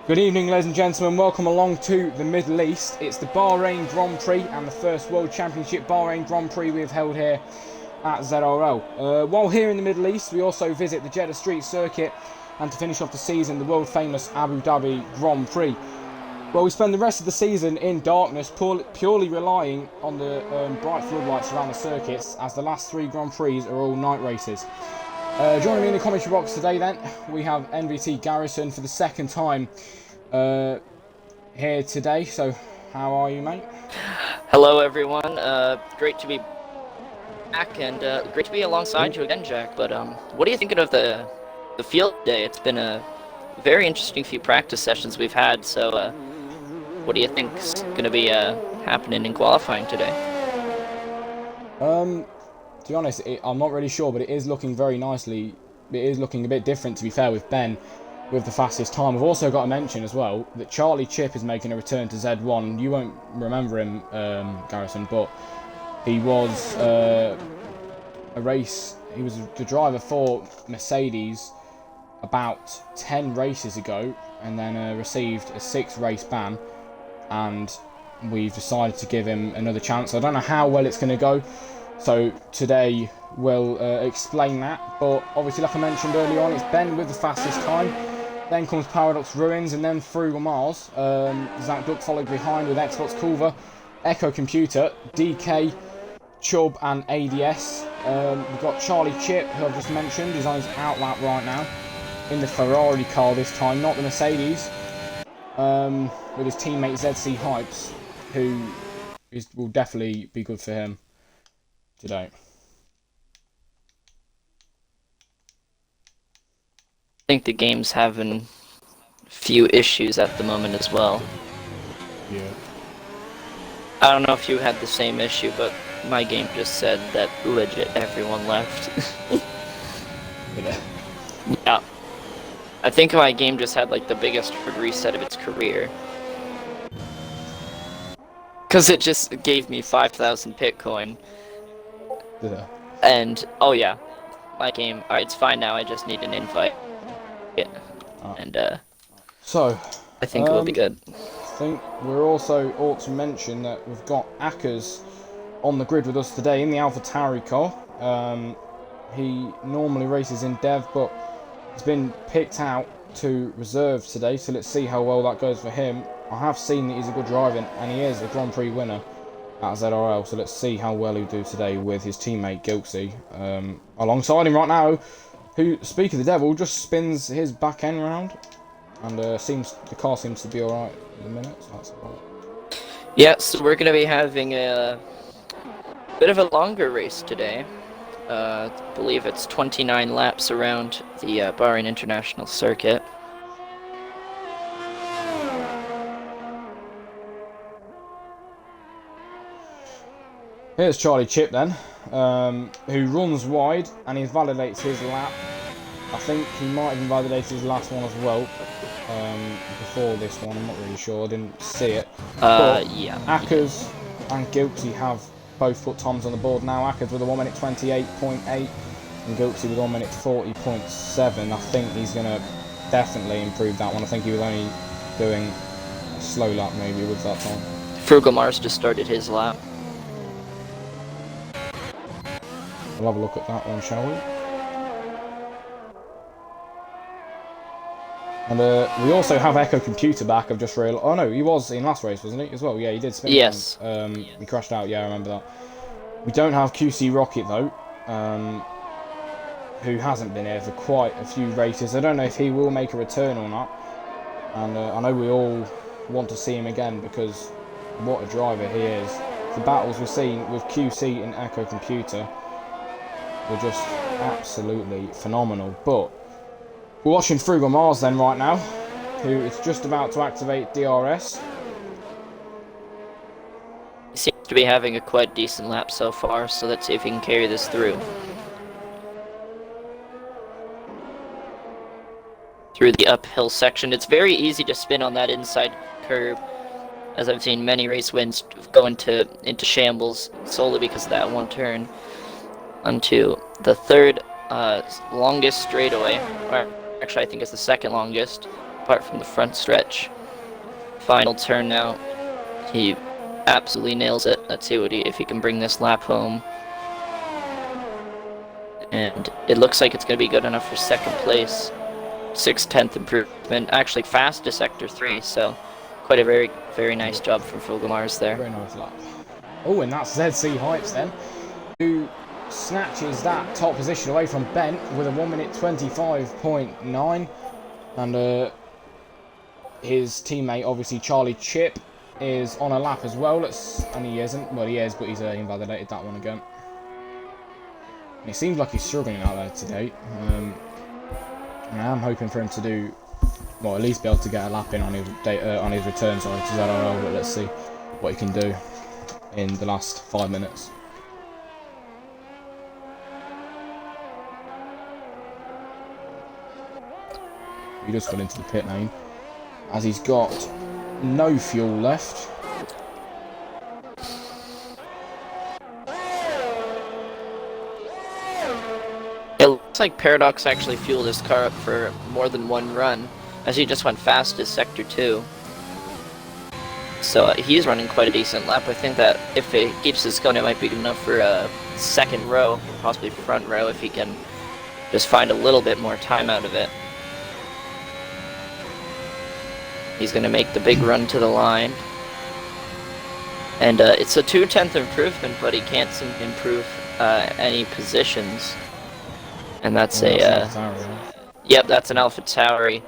Good evening, ladies and gentlemen. Welcome along to the Middle East. It's the Bahrain Grand Prix and the first World Championship Bahrain Grand Prix we have held here at ZRL. While here in the Middle East, we also visit the Jeddah Street Circuit and to finish off the season, the world famous Abu Dhabi Grand Prix. Well, we spend the rest of the season in darkness, purely relying on the bright floodlights around the circuits, as the last three Grand Prix are all night races. Joining me in the commentary box today then, we have NVT Garrison for the second time here today. So, how are you, mate? Hello everyone, great to be back and great to be alongside you again, Jack. But what are you thinking of the field day? It's been a very interesting few practice sessions we've had, so what do you think's going to be happening in qualifying today? To be honest, I'm not really sure, but it is looking very nicely. It is looking a bit different, to be fair, with Ben with the fastest time. We've also got to mention as well that Charlie Chip is making a return to Z1. You won't remember him, Garrison, but he was he was the driver for Mercedes about 10 races ago, and then received a 6-race ban, and we've decided to give him another chance. I don't know how well it's going to go, so today we'll explain that. But obviously, like I mentioned earlier on, it's Ben with the fastest time. Then comes Paradox Ruins, and then Frugal Mars. Zach Duck followed behind with Xbox Culver, Echo Computer, DK, Chubb, and ADS. We've got Charlie Chip, who I've just mentioned, is on his outlap right now in the Ferrari car this time, not the Mercedes, with his teammate ZC Hypes, who will definitely be good for him today. I think the game's having a few issues at the moment as well. Yeah. I don't know if you had the same issue, but my game just said that legit everyone left. Yeah. I think my game just had like the biggest hard reset of its career. Because it just gave me 5,000 Bitcoin. Yeah. And, oh yeah, my game, alright, it's fine now, I just need an invite. Yeah. And, so I think it will be good. I think we're also ought to mention that we've got Akers on the grid with us today in the AlphaTauri car. He normally races in Dev, but he's been picked out to reserve today, so let's see how well that goes for him. I have seen that he's a good driver, and he is a Grand Prix winner at ZRL, so let's see how well he'll do today with his teammate Gilksy alongside him right now, who, speak of the devil, just spins his back end round, and the car seems to be alright at the minute, so that's alright. Yeah, so we're going to be having a bit of a longer race today. I believe it's 29 laps around the Bahrain International Circuit. Here's Charlie Chip then, who runs wide, and he validates his lap. I think he might have invalidated his last one as well, before this one. I'm not really sure, I didn't see it. Yeah. Akers and Gilksy have both put times on the board now. Akers with a 1 minute 28.8 and Gilksy with 1 minute 40.7. I think he's going to definitely improve that one. I think he was only doing a slow lap maybe with that time. Frugal Mars just started his lap. We'll have a look at that one, shall we? And we also have Echo Computer back. I've just realised. Oh no, he was in last race, wasn't he? As well, yeah, he did spin. Yes. He crashed out. Yeah, I remember that. We don't have QC Rocket though, who hasn't been here for quite a few races. I don't know if he will make a return or not. And I know we all want to see him again because what a driver he is. The battles we've seen with QC and Echo Computer were just absolutely phenomenal. But we're watching Frugal Mars then right now, who is just about to activate DRS. He seems to be having a quite decent lap so far, so let's see if he can carry this through. Through the uphill section. It's very easy to spin on that inside curb, as I've seen many race wins go into shambles solely because of that one turn. Onto the third longest straightaway, or actually I think it's the second longest, apart from the front stretch. Final turn now. He absolutely nails it. Let's see if he can bring this lap home. And it looks like it's going to be good enough for second place. 6/10 improvement. Actually fastest Sector 3, so quite a very, very nice job from Fulgemars there. Very nice lap. Oh, and that's ZC Hypes then, who snatches that top position away from Ben with a 1:25.9. And his teammate, obviously Charlie Chip, is on a lap as well. And he isn't. Well, he is, but he's invalidated that one again. And it seems like he's struggling out there today. And I am hoping for him to do, well, at least be able to get a lap in on his return, sorry, to ZRL. But let's see what he can do in the last 5 minutes. He just got into the pit lane as he's got no fuel left. It looks like Paradox actually fueled his car up for more than one run, as he just went fast as Sector 2. So he's running quite a decent lap. I think that if it keeps this going, it might be good enough for a second row, possibly front row, if he can just find a little bit more time out of it. He's going to make the big run to the line. And it's a 2/10 improvement, but he can't seem to improve any positions. And that's yep, that's an Alpha Tauri.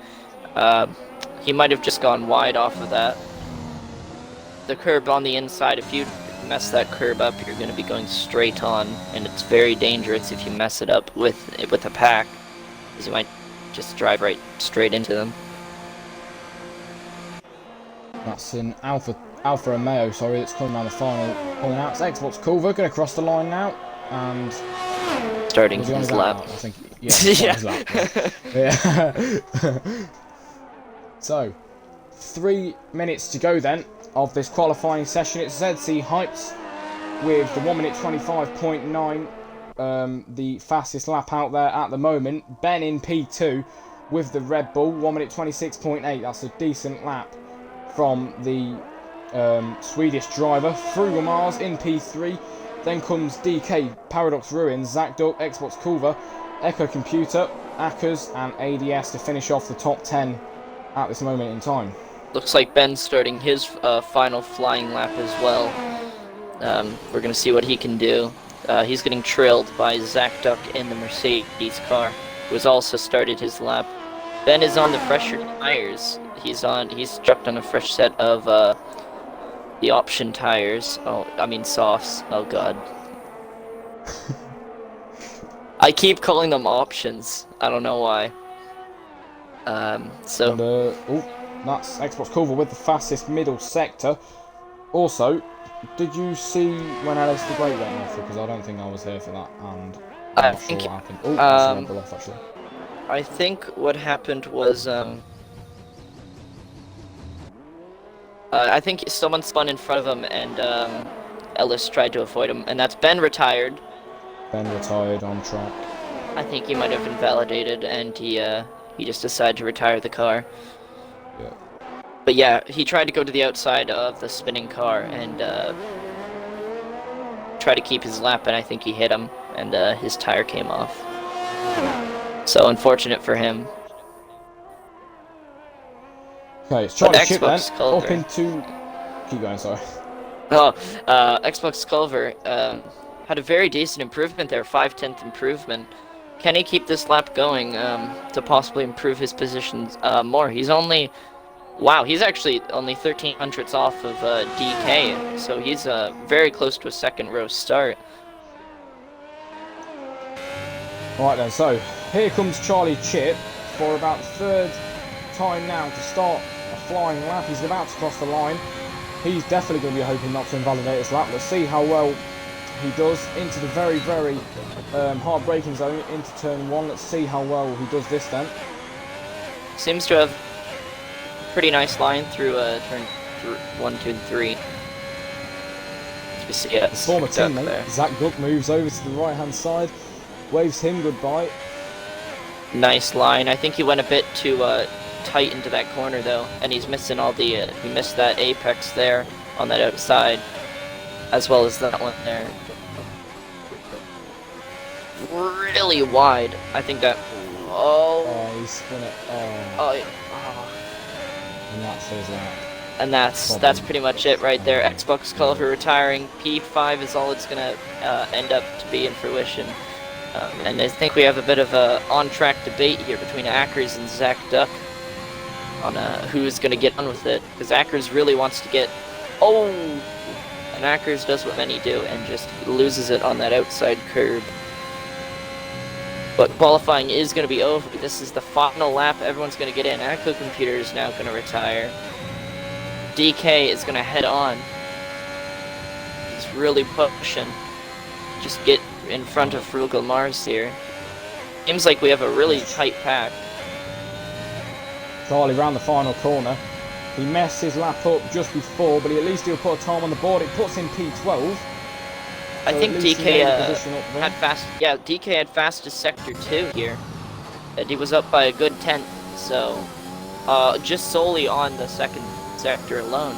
He might have just gone wide off of that. The curb on the inside, if you mess that curb up, you're going to be going straight on, and it's very dangerous if you mess it up with a pack, because you might just drive right straight into them. That's an Alpha Romeo, sorry, that's coming down the final, pulling out. It's Xbox Culver, going to cross the line now, and starting his lap. I think, yeah, his lap. Yeah. So, 3 minutes to go then of this qualifying session. It's ZC Hypes with the 1:25.9, the fastest lap out there at the moment. Ben in P2 with the Red Bull, 1:26.8. That's a decent lap from the Swedish driver. Fulgemars in P3. Then comes DK, Paradox Ruins, Zach Duck, Xbox Culver, Echo Computer, Akkers, and ADS to finish off the top 10 at this moment in time. Looks like Ben's starting his final flying lap as well. We're going to see what he can do. He's getting trailed by Zach Duck in the Mercedes car, who has also started his lap. Ben is on the fresher tires. He's strapped on a fresh set of the option tires. Oh, I mean softs. Oh god. I keep calling them options. I don't know why. So. And, that's Xbox Culver with the fastest middle sector. Also, did you see when Alice the Great went off? Because I don't think I was here for that, and I'm not sure what happened. Oh, that's the Red Bull off actually. I think what happened was I think someone spun in front of him, and Ellis tried to avoid him, and that's Ben retired. Ben retired on track. I think he might have invalidated, and he just decided to retire the car. Yeah. But yeah, he tried to go to the outside of the spinning car and try to keep his lap, and I think he hit him, and his tire came off. So unfortunate for him. Okay, it's Charlie Chip then, up into... Keep going, sorry. Oh, Xbox Culver had a very decent improvement there, 5/10 improvement. Can he keep this lap going to possibly improve his positions more? He's only... Wow, he's actually only 1300ths off of DK, so he's very close to a second row start. Right then, so here comes Charlie Chip for about the third time now to start a flying lap. He's about to cross the line. He's definitely going to be hoping not to invalidate this lap. Let's see how well he does into the very, very hard braking zone into turn 1. Let's see how well he does this then. Seems to have a pretty nice line through turn 1, 2, and 3. Just, yeah, his former teammate, Zach Duck, moves over to the right-hand side, waves him goodbye. Nice line. I think he went a bit too tight into that corner though, and he's missing all the, he missed that apex there on that outside, as well as that one there. Really wide. I think that, Oh, he's spun it. oh. And that says that. And that's pretty much it right there. Xbox Culver retiring. P5 is all it's gonna end up to be in fruition. And I think we have a bit of a on-track debate here between Ackers and Zach Duck on who's gonna get on with it. Because Ackers really wants to get, and Ackers does what many do and just loses it on that outside curb. But qualifying is going to be over. This is the final lap. Everyone's going to get in. Echo Computer is now going to retire. DK is going to head on. He's really pushing. Just get in front of Frugal Mars here. Seems like we have a really tight pack. Charlie round the final corner. He messed his lap up just before, but at least he'll put a time on the board. It puts him P12. I think DK had fast. Yeah, DK had fastest sector 2 here, and he was up by a good 10th. So, just solely on the second sector alone.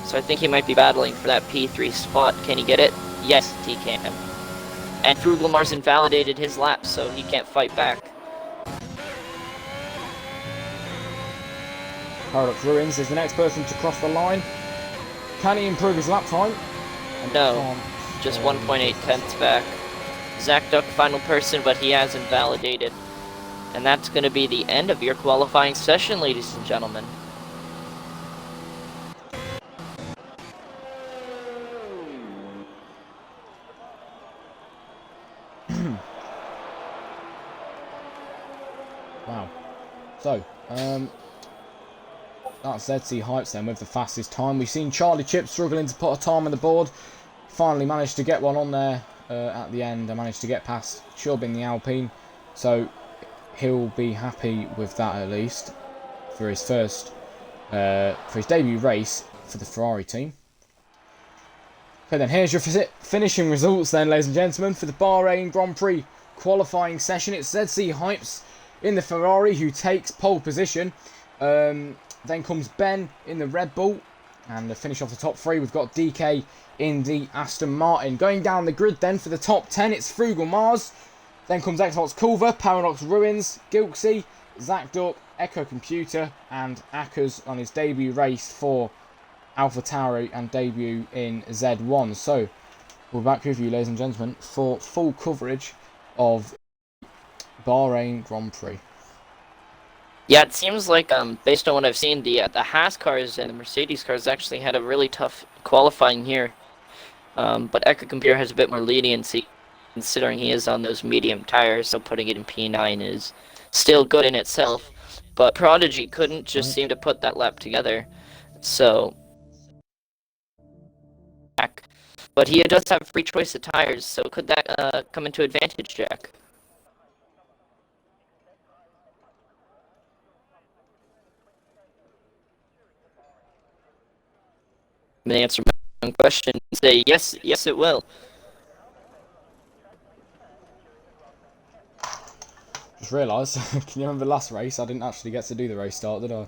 So I think he might be battling for that P3 spot. Can he get it? Yes, he can. And Frugal Mars invalidated his lap, so he can't fight back. Paradox Ruins is the next person to cross the line. Can he improve his lap time? No. Just 1.8 tenths back. Zach Duck, final person, but he has invalidated. And that's going to be the end of your qualifying session, ladies and gentlemen. Wow. So, that's ZC Hypes then with the fastest time. We've seen Charlie Chip struggling to put a time on the board. Finally managed to get one on there at the end. I managed to get past Chubb in the Alpine, so he'll be happy with that at least for his first, for his debut race for the Ferrari team. Okay, then here's your finishing results then, ladies and gentlemen, for the Bahrain Grand Prix qualifying session. It's ZC Hypes in the Ferrari who takes pole position. Then comes Ben in the Red Bull. And to finish off the top 3, we've got DK in the Aston Martin. Going down the grid then for the top 10, it's Frugal Mars. Then comes Xbox Culver, Paradox Ruins, Gilksy, Zach Duck, Echo Computer, and Ackers on his debut race for Alpha Tauri and debut in Z1. So, we're back with you, ladies and gentlemen, for full coverage of Bahrain Grand Prix. Yeah, it seems like, based on what I've seen, the Haas cars and the Mercedes cars actually had a really tough qualifying here. But Echo Computer has a bit more leniency, considering he is on those medium tires, so putting it in P9 is still good in itself. But Prodigy couldn't just seem to put that lap together, so... But he does have free choice of tires, so could that come into advantage, Jack? I'm gonna answer my own question and say yes, yes it will. Just realised, can you remember the last race? I didn't actually get to do the race start, did I?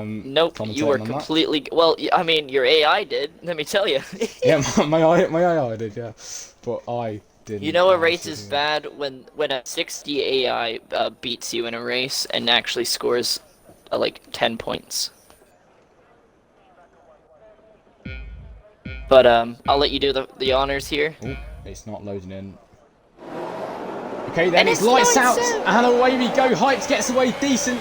Nope, you were completely... Well, I mean, your AI did, let me tell you. Yeah, my AI did, yeah. But I didn't. You know a race is bad when a 60 AI beats you in a race and actually scores like 10 points. But I'll let you do the honors here. Ooh, it's not loading in. Okay, then it's lights out, and away we go. Hypes gets away decent,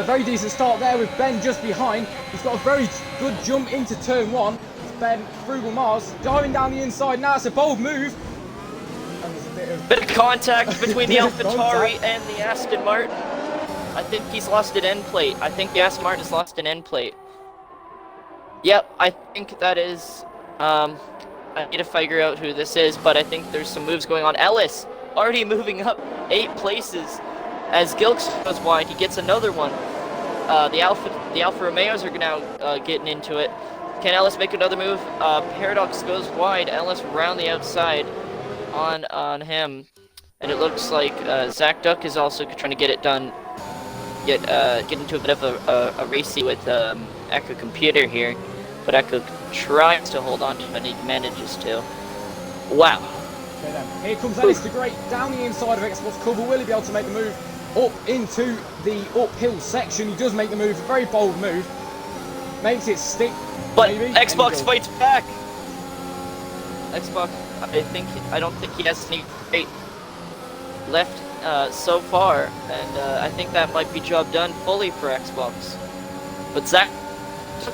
very decent start there with Ben just behind. He's got a very good jump into turn 1. It's Ben, Frugal Mars, diving down the inside. Now it's a bold move. And there's a bit of contact between the AlphaTauri and the Aston Martin. I think he's lost an end plate. I think the Aston Martin has lost an end plate. Yep, I think that is... I need to figure out who this is, but I think there's some moves going on. Ellis already moving up 8 places as Gilks goes wide. He gets another one. The Alfa Romeos are now getting into it. Can Ellis make another move? Paradox goes wide. Ellis round the outside on him, and it looks like Zach Duck is also trying to get it done. get into a bit of a racy with Echo Computer here, but Echo tries to hold on to it and he manages to. Wow. Okay then, here comes Ellis the Great down the inside of Xbox cover. Will he be able to make the move up into the uphill section? He does make the move, a very bold move. Makes it stick, but maybe. Xbox fights back. Xbox, I don't think he has any great left so far, and I think that might be job done fully for Xbox. But Zach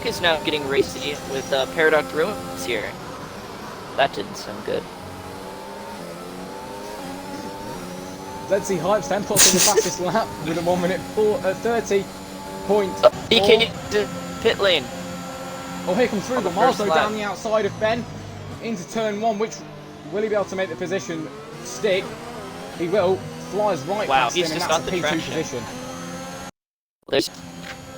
is now getting racy with Paradox Ruins here. That didn't sound good. ZRL Hypes then puts in the fastest lap with a 1 minute 30.4. DK to pit lane. Oh, here comes through the Marzo down the outside of Ben into turn 1. Which will he be able to make the position stick? He will. Flies right past him, and that's a P2 position. There's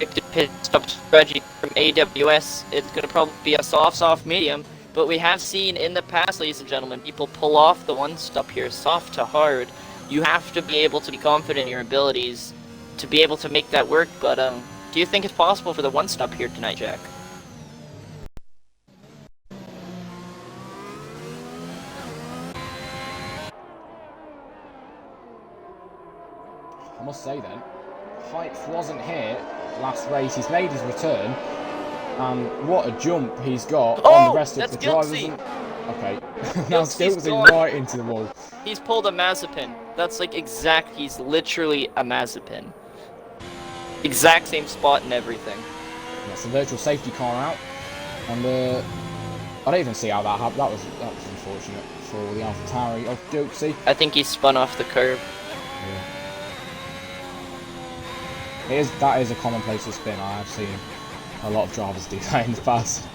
a pit stop strategy from AWS. It's going to probably be a soft medium, but we have seen in the past, ladies and gentlemen, people pull off the one stop here, soft to hard. You have to be able to be confident in your abilities to be able to make that work, but do you think it's possible for the one stop here tonight, Jack? I must say then, Hypes wasn't here last race. He's made his return, and what a jump he's got on the rest of the drivers. Okay, now Skiltsy right into the wall. He's pulled a Mazepin. That's like he's literally a Mazepin. Exact same spot and everything. That's the virtual safety car out, and I don't even see how that happened. That was unfortunate for the AlphaTauri of Skiltsy. I think he spun off the curb. Yeah. That is a commonplace spin. I have seen a lot of drivers do that in the past.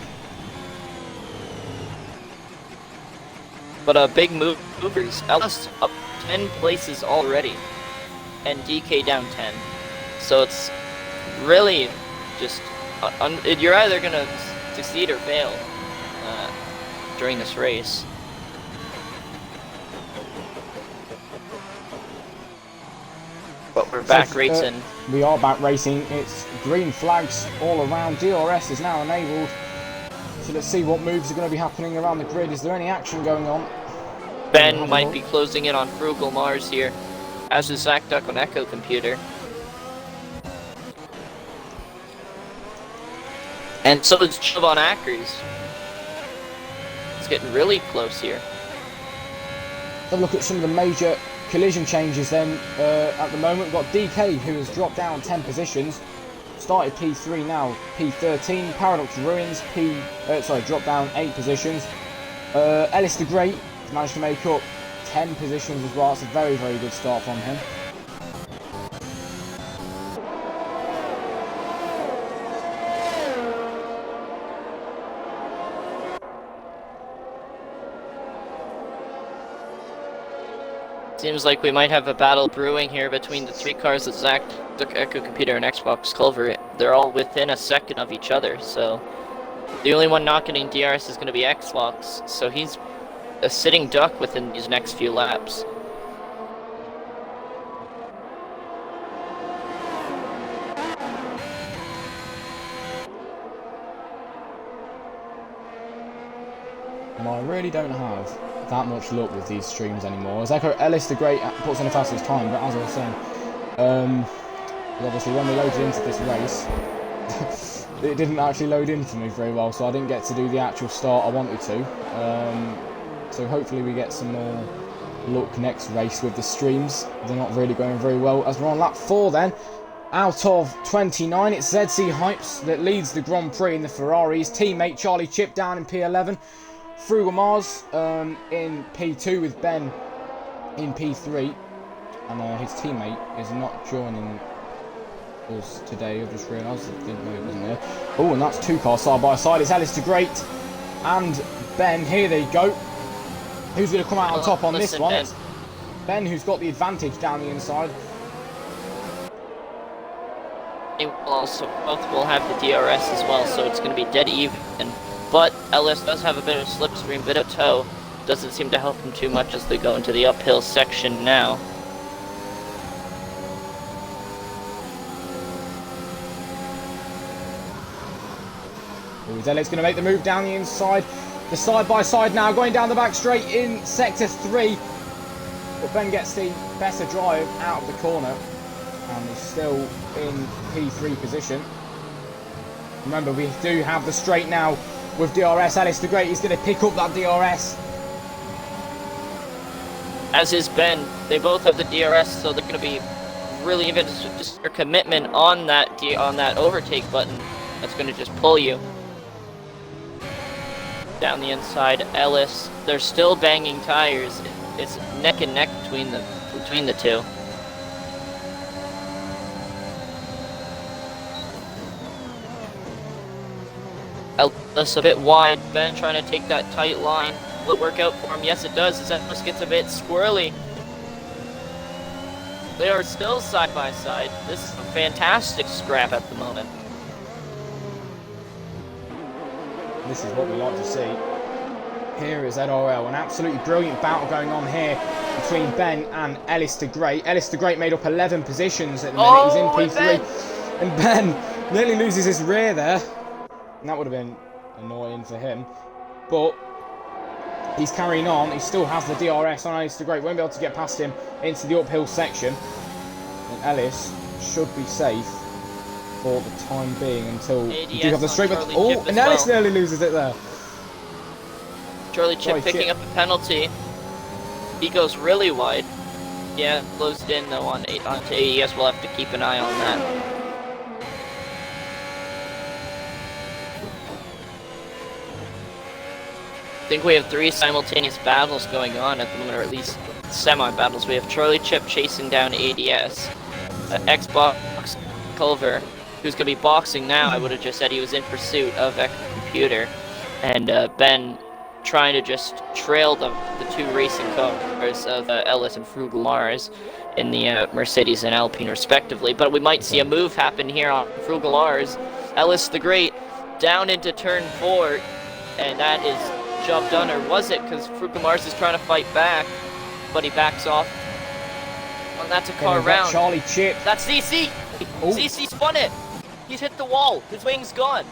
But big movers. Ellis up 10 places already, and DK down 10. So it's really just you're either gonna succeed or fail during this race. But we're back racing. We are back racing. It's green flags all around. DRS is now enabled. So let's see what moves are going to be happening around the grid. Is there any action going on? Ben might be closing in on Frugal Mars here, as is Zach Duck on Echo Computer. And so is Chubb on Ackers. It's getting really close here. Have a look at some of the major collision changes then. At the moment, we've got DK, who has dropped down 10 positions. Started P3 now, P13. Paradox Ruins, dropped down 8 positions. Ellis the Great managed to make up 10 positions as well. It's a very, very good start from him. Seems like we might have a battle brewing here between the 3 cars that Zach, Echo Computer, and Xbox Culver. They're all within a second of each other, so the only one not getting DRS is going to be Xbox, so he's a sitting duck within these next few laps. And I really don't have that much luck with these streams anymore. As Ellis the Great puts in the fastest time, but as I was saying, obviously when we loaded into this race, it didn't actually load in for me very well, so I didn't get to do the actual start I wanted to. So hopefully we get some more luck next race with the streams. They're not really going very well. As we're on lap 4 then, out of 29, it's ZRL Hypes that leads the Grand Prix in the Ferraris. Teammate Charlie Chip down in P11. Frugal Mars in P2 with Ben in P3, and his teammate is not joining us today. I've just realised, I didn't know he wasn't there. Oh, and that's 2 cars side by side. It's Ellis the Great and Ben. Here they go. Who's going to come out on top on this one? It's Ben who's got the advantage down the inside. Also, both will have the DRS as well, so it's going to be dead even. But Ellis does have a bit of slipstream, bit of tow. Doesn't seem to help him too much as they go into the uphill section now. Is Elliot's going to make the move down the inside. The side-by-side now, going down the back straight in Sector 3. But Ben gets the better drive out of the corner. And is still in P3 position. Remember, we do have the straight now with DRS. Ellis the Great is going to pick up that DRS. As is Ben. They both have the DRS, so they're going to be really even just their commitment on that overtake button. That's going to just pull you. Down the inside, Ellis. They're still banging tires. It's neck and neck between the two. Ellis a bit wide. Ben trying to take that tight line. Will it work out for him? Yes, it does. As Ellis gets a bit squirrely. They are still side by side. This is a fantastic scrap at the moment. This is what we like to see. Here is ZRL, an absolutely brilliant battle going on here between Ben and Ellis the Great. Ellis the Great made up 11 positions at the minute. He's in P3. And Ben nearly loses his rear there. And that would have been annoying for him. But he's carrying on. He still has the DRS on Ellis the Great. Won't be able to get past him into the uphill section. And Ellis should be safe for the time being until we do have the straight. Oh, and Ellis nearly loses it there. Charlie Chip picking up a penalty. He goes really wide. Yeah, closed in though onto AES. We'll have to keep an eye on that. I think we have 3 simultaneous battles going on at the moment, or at least semi-battles. We have Charlie Chip chasing down ADS, Xbox Culver, who's going to be boxing now. I would have just said he was in pursuit of Echo Computer, and Ben trying to just trail the 2 racing cars of Ellis and Frugal Mars in the Mercedes and Alpine respectively. But we might see a move happen here on Frugal Mars. Ellis the Great down into turn 4, and that is job done, or was it? Because Frugal Mars is trying to fight back, but he backs off. And that's a car round. Charlie Chip. That's ZC. Oh. ZC spun it. He's hit the wall. His wing's gone.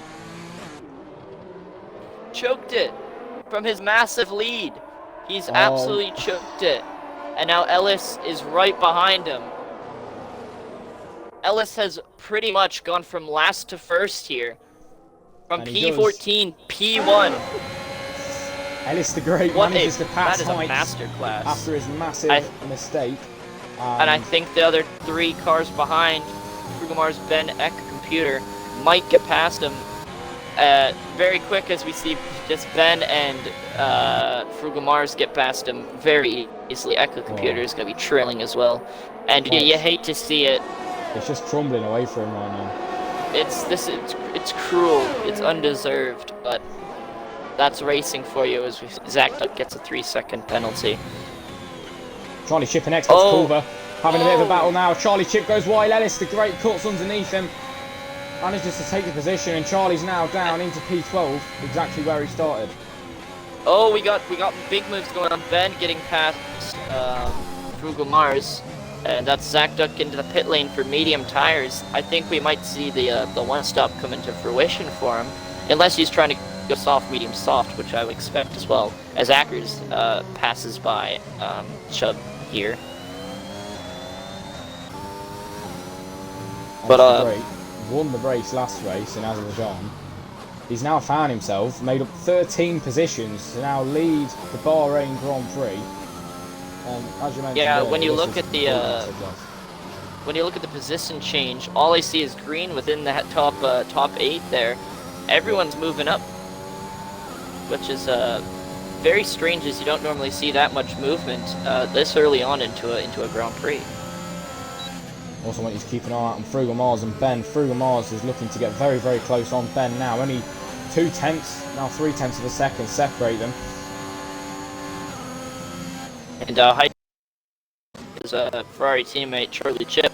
Choked it from his massive lead. He's absolutely choked it. And now Ellis is right behind him. Ellis has pretty much gone from last to first here. From P14, P1. Ellis the Great manages to pass Heights masterclass after his massive mistake. And I think the other 3 cars behind, Frugal Mars, Ben, Eck Computer, might get past him very quick, as we see just Ben and Frugal Mars get past him very easily. Echo Computer is going to be trailing as well. And you hate to see it. It's just crumbling away for him right now. It's cruel. It's undeserved, but that's racing for you, as Zach gets a 3-second penalty. Charlie Chip and Xbox Culver having a bit of a battle now. Charlie Chip goes wide. Ellis the Great cuts underneath him. Manages to take the position, and Charlie's now down into P12, exactly where he started. Oh, we got big moves going on. Ben getting past Frugal Mars, and that's Zach Duck into the pit lane for medium tires. I think we might see the one-stop come into fruition for him, unless he's trying to go soft, medium, soft, which I would expect as well, as Ackers passes by Chubb here. But won the race last race in Azerbaijan. He's now found himself made up 13 positions to now lead the Bahrain Grand Prix. As you mentioned, yeah, when you look at the position change, all I see is green within that top 8 there. Everyone's moving up, which is very strange, as you don't normally see that much movement this early on into a Grand Prix. Also want you to keep an eye out on Frugal Mars and Ben. Frugal Mars is looking to get very, very close on Ben now. Only 0.2, now 0.3 of a second separate them. And is a Ferrari teammate, Charlie Chip.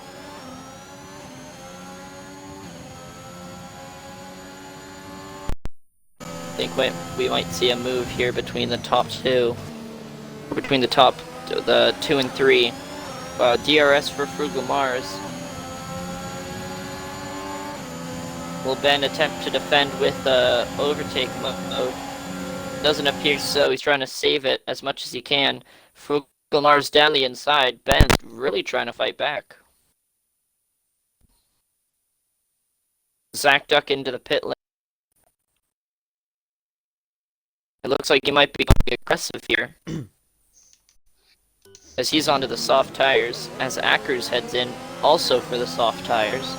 I think we might see a move here between the top 2, between the 2 and 3. DRS for Frugal Mars. Will Ben attempt to defend with overtake mode? Doesn't appear so. He's trying to save it as much as he can. Frugalmar's down the inside. Ben's really trying to fight back. Zach Duck into the pit lane. It looks like he might be going aggressive here. As he's onto the soft tires, as Ackers heads in also for the soft tires.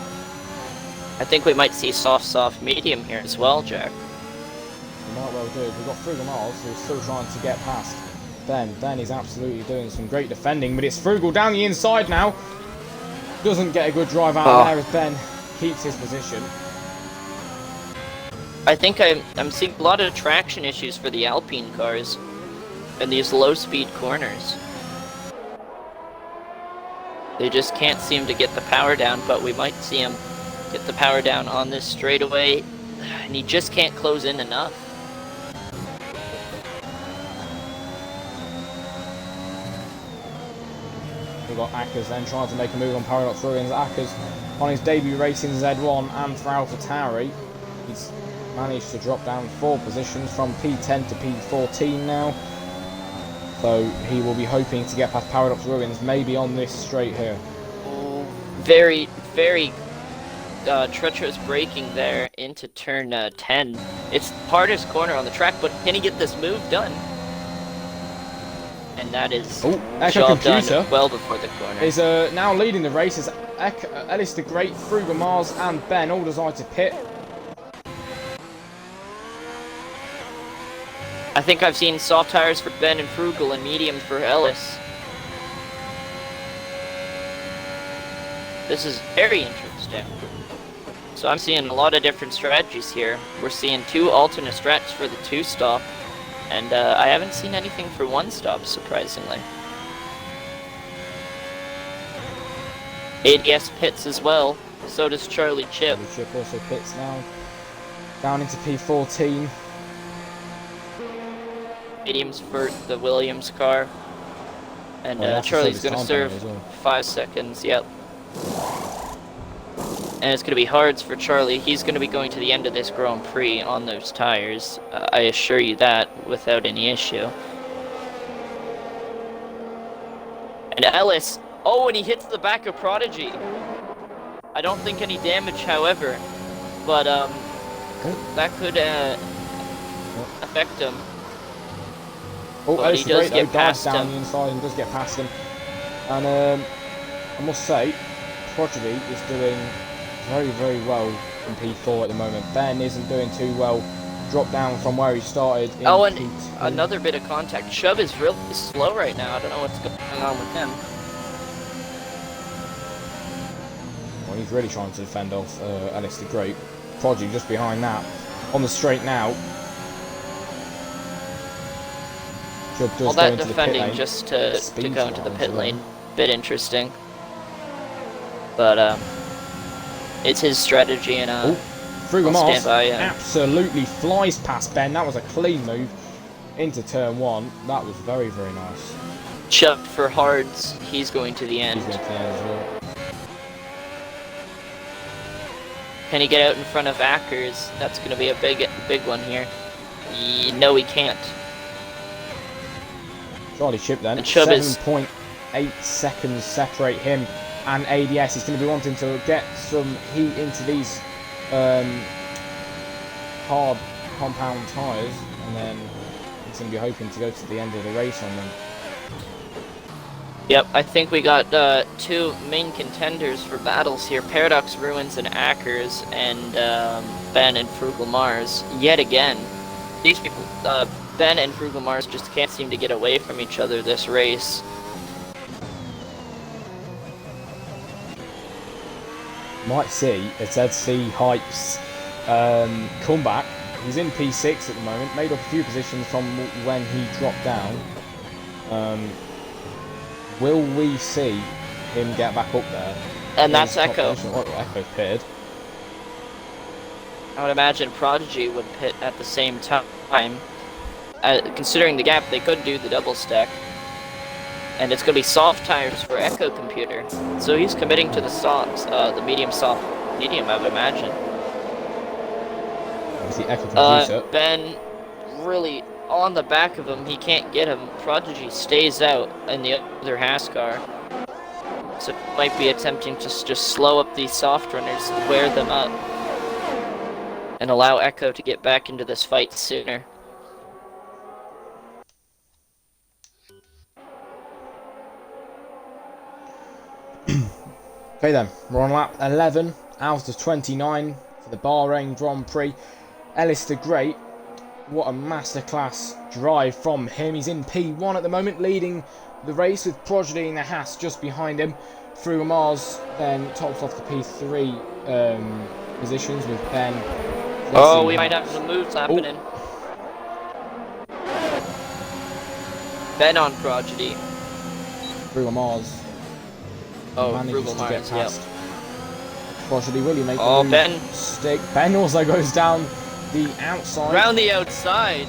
I think we might see soft, medium here as well, Jack. We might well do. We've got Frugalmars who's still trying to get past Ben. Ben is absolutely doing some great defending, but it's Frugal down the inside now. Doesn't get a good drive out of there as Ben keeps his position. I think I'm seeing a lot of traction issues for the Alpine cars in these low-speed corners. They just can't seem to get the power down, but we might see him get the power down on this straightaway, and he just can't close in enough. We've got Ackers then trying to make a move on Paradox Ruins. Ackers on his debut race in Z1 and for AlphaTauri. He's managed to drop down 4 positions from P10 to P14 now. So he will be hoping to get past Paradox Ruins, maybe on this straight here. Very treacherous braking there into turn 10. It's the hardest corner on the track, but can he get this move done? And that is job done well before the corner. Is now leading the race as Ellis the Great, Frugalmars and Ben all decide to pit. I think I've seen soft tires for Ben and Frugal and medium for Ellis. This is very interesting. So I'm seeing a lot of different strategies here. We're seeing 2 alternate strats for the 2-stop, and I haven't seen anything for 1-stop, surprisingly. ADS pits as well, so does Charlie Chip. Charlie Chip also pits now, down into P14. Mediums for the Williams car. And Charlie's going to serve 5 seconds, yep. And it's going to be hards for Charlie. He's going to be going to the end of this Grand Prix on those tires. I assure you that, without any issue. And Ellis, and he hits the back of Prodigy. I don't think any damage, however. But that could affect him. Ellis he does get past past down him. the inside and does get past him. And I must say, Prodigy is doing very well in P4 at the moment. Ben isn't doing too well. Dropped down from where he started in and P2. Another bit of contact. Chubb is really slow right now. I don't know what's going on with him. Well, he's really trying to defend off Ellis the Great. Prodigy just behind that. On the straight now. All that defending just to go into the pit lane. Bit interesting. But it's his strategy, and Frugalmars absolutely flies past Ben. That was a clean move into turn 1. That was very nice. Chubb for hards. He's going to the end. He's going to the end as well. Can he get out in front of Ackers? That's going to be a big one here. No, he can't. Charlie Chip then. 7.8 seconds separate him and ADS. He's going to be wanting to get some heat into these hard compound tyres, and then he's going to be hoping to go to the end of the race on them. Yep, I think we got 2 main contenders for battles here. Paradox Ruins and Ackers, and Ben and Frugalmars yet again. These people, Ben and Frugalmars just can't seem to get away from each other this race. Might see a ZC Hypes comeback. He's in P6 at the moment, made up a few positions from when he dropped down. Will we see him get back up there? And that's Echo. Echo's pitted. I would imagine Prodigy would pit at the same time. Considering the gap, they could do the double stack. And it's going to be soft tires for Echo Computer. So he's committing to the softs, the medium, I would imagine. Obviously, Echo can juice it. Ben really on the back of him. He can't get him. Prodigy stays out in the other Haskar. So might be attempting to just slow up these soft runners, wear them up, and allow Echo to get back into this fight sooner. Okay then, we're on lap 11, out of 29 for the Bahrain Grand Prix. Ellis the Great, what a masterclass drive from him. He's in P1 at the moment, leading the race with Prodigy in the Haas just behind him. Through Mars then tops off the P3 positions with Ben. Oh, we might have some moves happening. Ben on Prodigy. Through Mars. Manages to get past Prodigy. Will you make the move? Ben stick? Ben also goes down the outside. Round the outside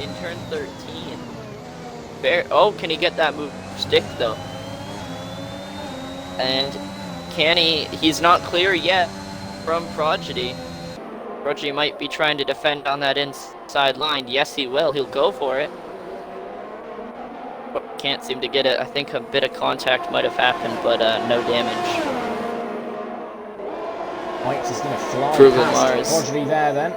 in turn 13. Oh, can he get that move stick though? And can he? He's not clear yet from Prodigy. Prodigy might be trying to defend on that inside line. Yes, he will. He'll go for it. But can't seem to get it. I think a bit of contact might have happened, but no damage. Mike's is going to fly Frugal past Mars. Prodigy there then.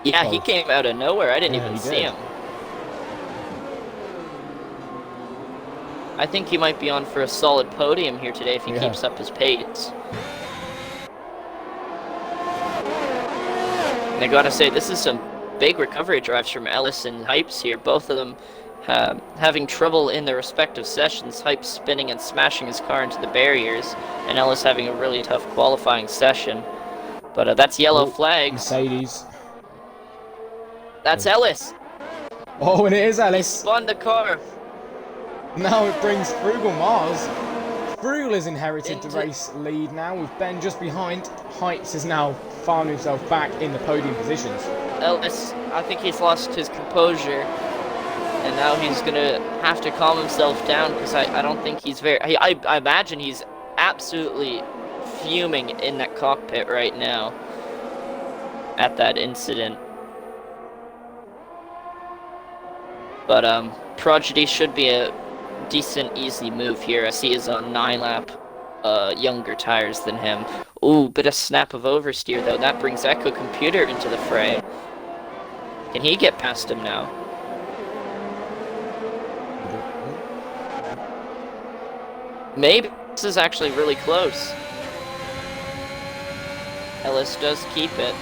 Yeah, he came out of nowhere. I didn't even see him. I think he might be on for a solid podium here today if he keeps up his pace. And I gotta say, this is some big recovery drives from Ellis and Hypes here. Both of them having trouble in their respective sessions. Hypes spinning and smashing his car into the barriers, and Ellis having a really tough qualifying session. But that's yellow flags. Mercedes. That's Ellis. Oh, and it is Ellis. He spun the car. Now it brings Frugal Mars. Frugal has inherited the race lead now with Ben just behind. Hypes has now found himself back in the podium positions. Ellis, I think he's lost his composure. And now he's going to have to calm himself down because I don't think he's very... I imagine he's absolutely fuming in that cockpit right now at that incident. But Prodigy should be a decent, easy move here as he is on 9-lap younger tires than him. Ooh, bit of snap of oversteer though. That brings Echo Computer into the fray. Can he get past him now? Maybe this is actually really close. Ellis does keep it,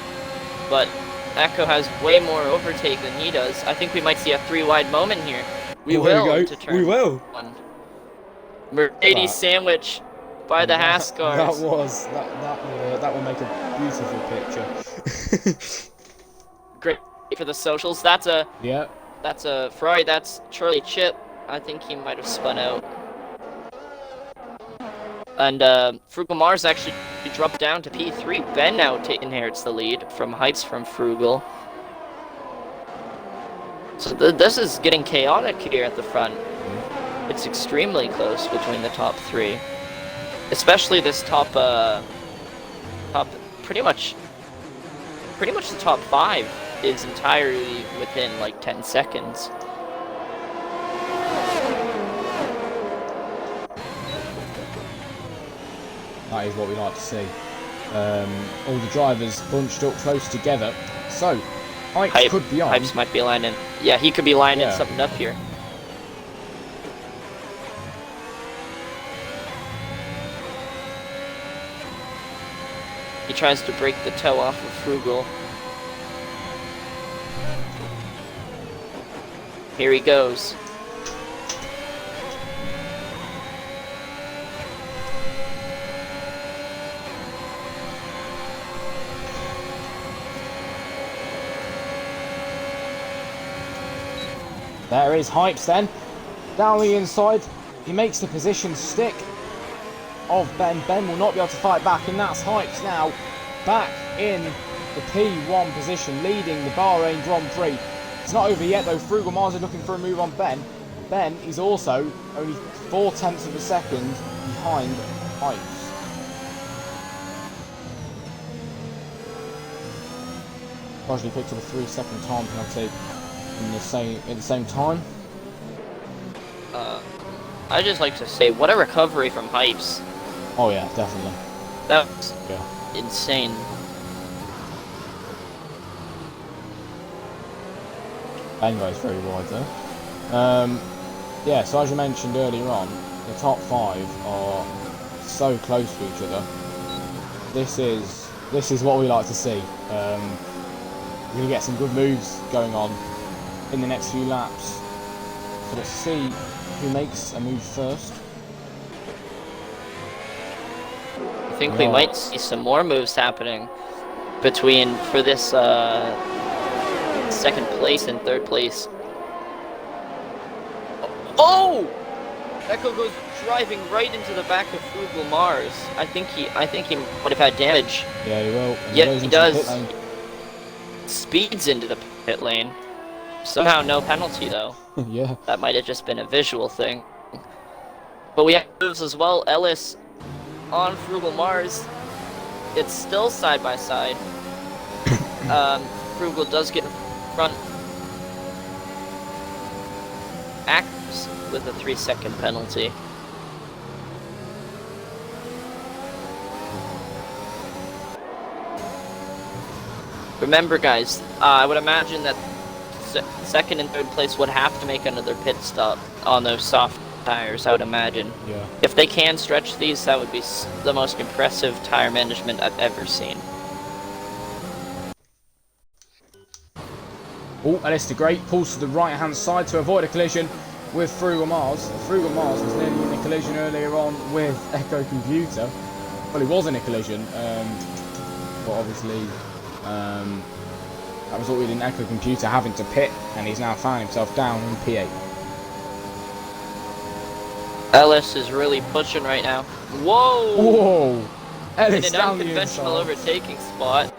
but Echo has way more overtake than he does. I think we might see a 3-wide moment here. We will. One. Mercedes sandwich by the Haskars. That will make a beautiful picture. Great for the socials. That's a Ferrari. That's Charlie Chip. I think he might have spun out. And Frugal Mars actually dropped down to P3. Ben now inherits the lead from Heights from Frugal. So this is getting chaotic here at the front. It's extremely close between the top three, especially this top pretty much the top 5 is entirely within like 10 seconds. That is what we like to see. All the drivers bunched up close together. So, Hypes could be on. Hypes might be lining. Yeah, he could be lining something up here. He tries to break the toe off of Frugal. Here he goes. There is Hypes then. Down the inside, he makes the position stick of Ben. Ben will not be able to fight back, and that's Hypes now back in the P1 position, leading the Bahrain Grand Prix. It's not over yet though. Frugal Mars is looking for a move on Ben. Ben is also only 0.4 of a second behind Hypes. Prodigy picked up a 3-second time penalty at the same time. I'd just like to say, what a recovery from Hypes. Oh yeah, definitely. That was Yeah. insane. Anyway, it's very wide there. Yeah, so as you mentioned earlier on, the top 5 are so close to each other. This is what we like to see. We're going to get some good moves going on in the next few laps. So let's see who makes a move first. I think we might see some more moves happening for this second place and third place. Oh! Echo goes driving right into the back of Frugal Mars. I think he would have had damage. Yeah, he will. Yeah, he does. Speeds into the pit lane. Somehow no penalty though. Yeah. That might have just been a visual thing. But we have moves as well. Ellis on Frugal Mars. It's still side by side. Frugal does get in front. Acts with a 3-second penalty. Remember guys, I would imagine that second and third place would have to make another pit stop on those soft tires, I would imagine. Yeah. If they can stretch these, that would be the most impressive tire management I've ever seen. Oh, Ellis the Great pulls to the right-hand side to avoid a collision with Frugal Mars. Frugal Mars was nearly in a collision earlier on with Echo Computer. Well, he was in a collision, but obviously that resulted in Echo Computer having to pit, and he's now found himself down in P8. Ellis is really pushing right now. Whoa! Whoa! Ellis in an down the unconventional inside. overtaking spot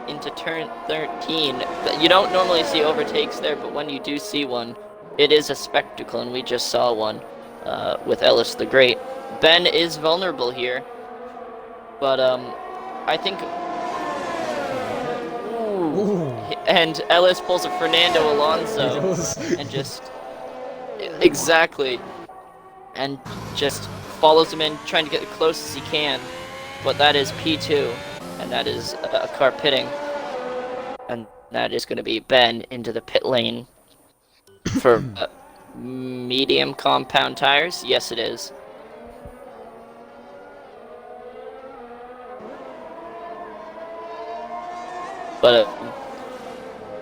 into turn 13. You don't normally see overtakes there, but when you do see one, it is a spectacle, and we just saw one with Ellis the Great. Ben is vulnerable here, but I think... Ooh. And Ellis pulls a Fernando Alonso and just... Exactly. And just follows him in, trying to get as close as he can. But that is P2, and that is a car pitting. And that is going to be Ben into the pit lane for medium compound tires. Yes, it is. But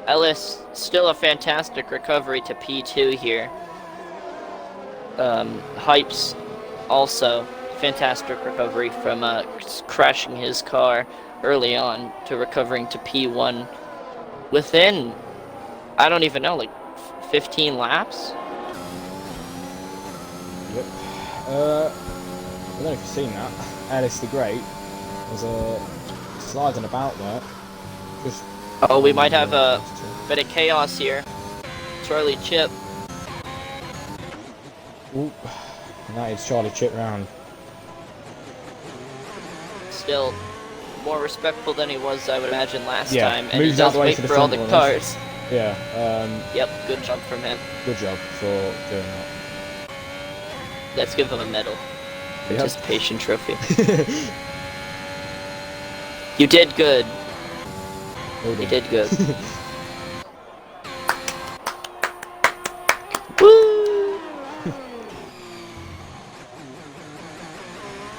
Ellis, still a fantastic recovery to P2 here. Hypes, also fantastic recovery from crashing his car early on to recovering to P1 within, I don't even know, like 15 laps? Yep. I don't know if you've seen that. Ellis the Great was sliding about there. Just oh, we might have a bit of chaos here. Charlie Chip. Ooh, and that is Charlie Chip round. Still more respectful than he was, I would imagine, last Yeah, time. And he moves out does the way wait for the for all the front cars. Yeah. Yep, good job from him. Good job for doing that. Let's give him a medal. Yep. Participation trophy. You did good. Well You done. did good. Woo!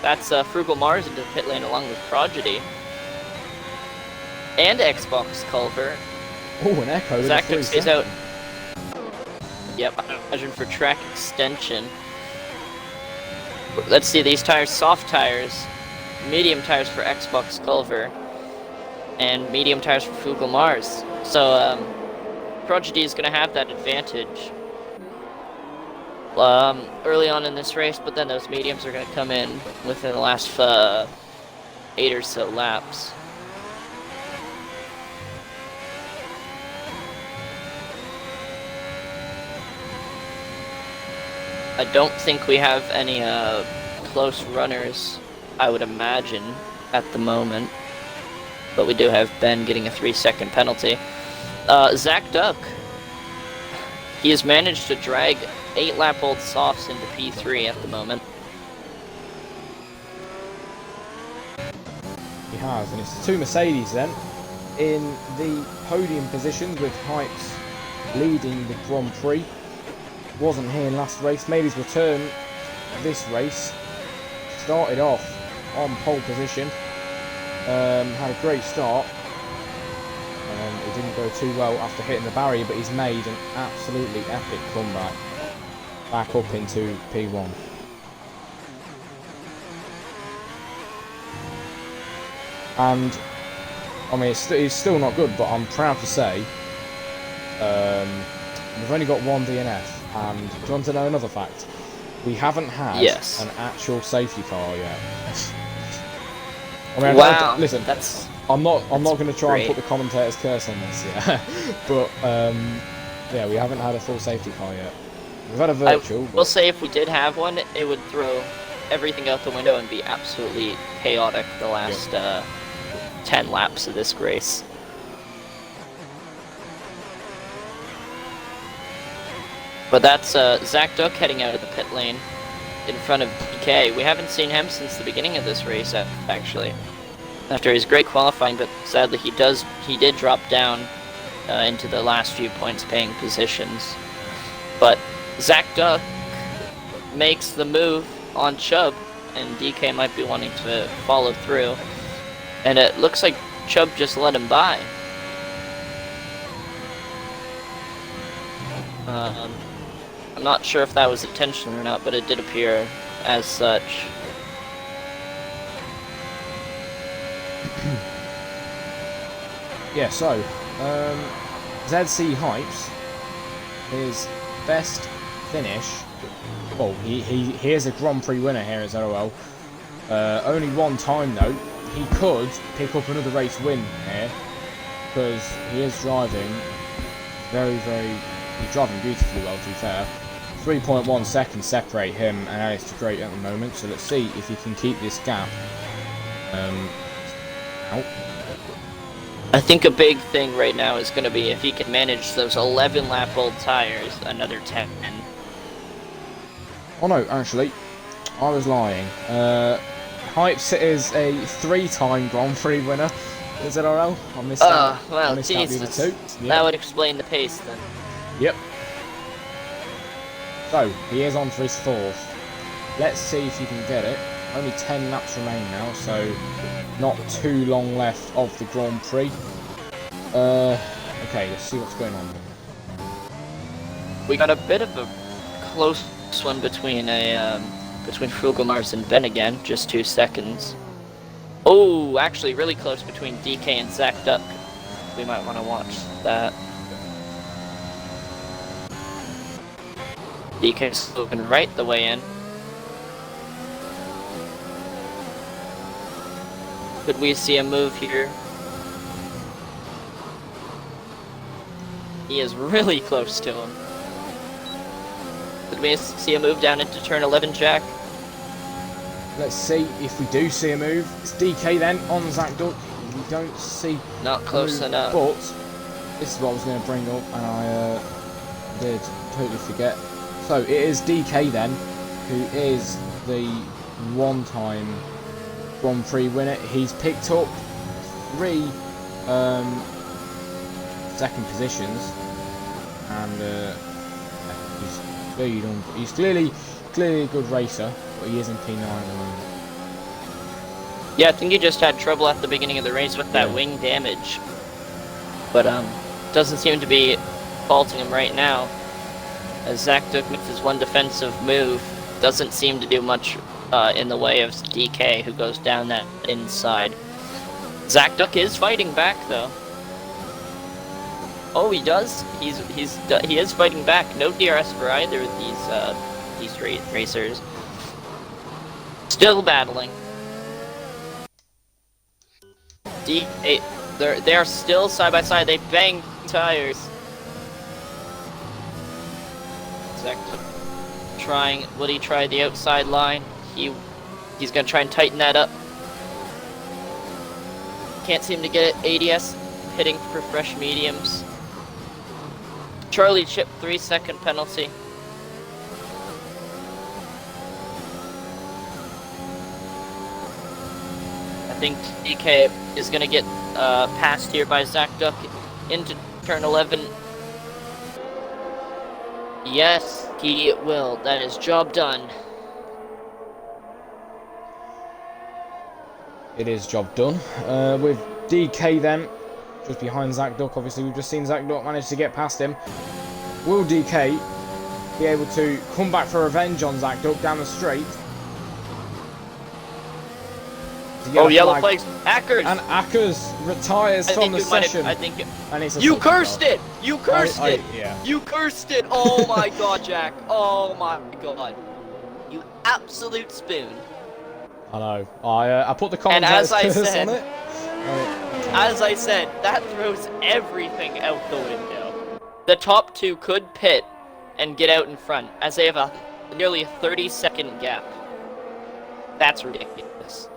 That's Frugal Mars into the pit lane along with Prodigy. And Xbox Culver. Oh, an Echo. with a Zach 3 stays out. second. Yep, I imagine for track extension. Let's see, these tires, soft tires, medium tires for Xbox Culver, and medium tires for Frugal Mars. So, Prodigy is going to have that advantage early on in this race, but then those mediums are going to come in within the last 8 or so laps. I don't think we have any close runners, I would imagine, at the moment. but we do have Ben getting a 3-second penalty. Zach Duck, he has managed to drag 8-lap-old softs into P3 at the moment. He has, and it's 2 Mercedes then in the podium positions, with Hypes leading the Grand Prix. Wasn't here in last race, made his return this race. Started off on pole position, had a great start. It didn't go too well after hitting the barrier, but he's made an absolutely epic comeback back up into P1. And I mean, it's still not good, but I'm proud to say we've only got 1 DNF. And do you want to know another fact? We haven't had an actual safety car yet. I mean, wow! Listen, I'm not going to try and put the commentator's curse on this, yeah. But yeah, we haven't had a full safety car yet. We've had a virtual. We'll say if we did have one, it would throw everything out the window and be absolutely chaotic the last 10 laps of this race. But that's Zach Duck heading out of the pit lane in front of DK. We haven't seen him since the beginning of this race, actually. After his great qualifying, but sadly he did drop down into the last few points paying positions. But Zach Duck makes the move on Chubb, and DK might be wanting to follow through. And it looks like Chubb just let him by. I'm not sure if that was intentional or not, but it did appear as such. Yeah, so ZC Hypes, his best finish. Well, he is a Grand Prix winner here at ZRL. Only 1 time though. He could pick up another race win here, because he is driving he's driving beautifully well, to be fair. 3.1 seconds separate him and Alex de Great at the moment, so let's see if he can keep this gap out. I think a big thing right now is going to be if he can manage those 11-lap-old tires another 10. Oh no, actually, I was lying. Hypes is a 3-time Grand Prix winner in ZRL. I missed out. Well, Jesus. Yep. That would explain the pace then. Yep. So, he is on for his 4th. Let's see if he can get it. Only 10 laps remain now, so not too long left of the Grand Prix. Okay, let's see what's going on. We got a bit of a close one between Frugal Mars and Ben again, just 2 seconds. Oh, actually really close between DK and Zach Duck. We might want to watch that. DK's looking right the way in. Could we see a move here? He is really close to him. Could we see a move down into turn 11, Jack? Let's see if we do see a move. It's DK then on Zach Duck. We don't see. Not close enough. But this is what I was going to bring up, and I did totally forget. So it is DK then, who is the 1-time Grand Prix winner. He's picked up 3 second positions, and he's clearly a good racer, but he is in P9 at the moment. Yeah, I think he just had trouble at the beginning of the race with that wing damage, but doesn't seem to be faulting him right now. As Zach Duck makes his 1 defensive move, doesn't seem to do much in the way of DK, who goes down that inside. Zach Duck is fighting back though. Oh, he does. He is fighting back. No DRS for either of these racers. Still battling. They are still side by side. They bang tires. Zach trying. Would he try the outside line? He's gonna try and tighten that up. Can't seem to get it. ADS hitting for fresh mediums. Charlie Chip 3-second penalty. I think DK is going to get passed here by Zach Duck into turn 11. Yes, he will. That is job done. It is job done. With DK then, just behind Zach Duck. Obviously, we've just seen Zach Duck manage to get past him. Will DK be able to come back for revenge on Zach Duck down the straight? Oh, yellow flags. Ackers. And Ackers retires from the session. And it's a you cursed it. You cursed it. Yeah. You cursed it. Oh my God, Jack. Oh my God. You absolute spoon. I know. I put the commentator's curse on it. As I said, that throws everything out the window. The top two could pit and get out in front, as they have a nearly 30-second gap. That's ridiculous.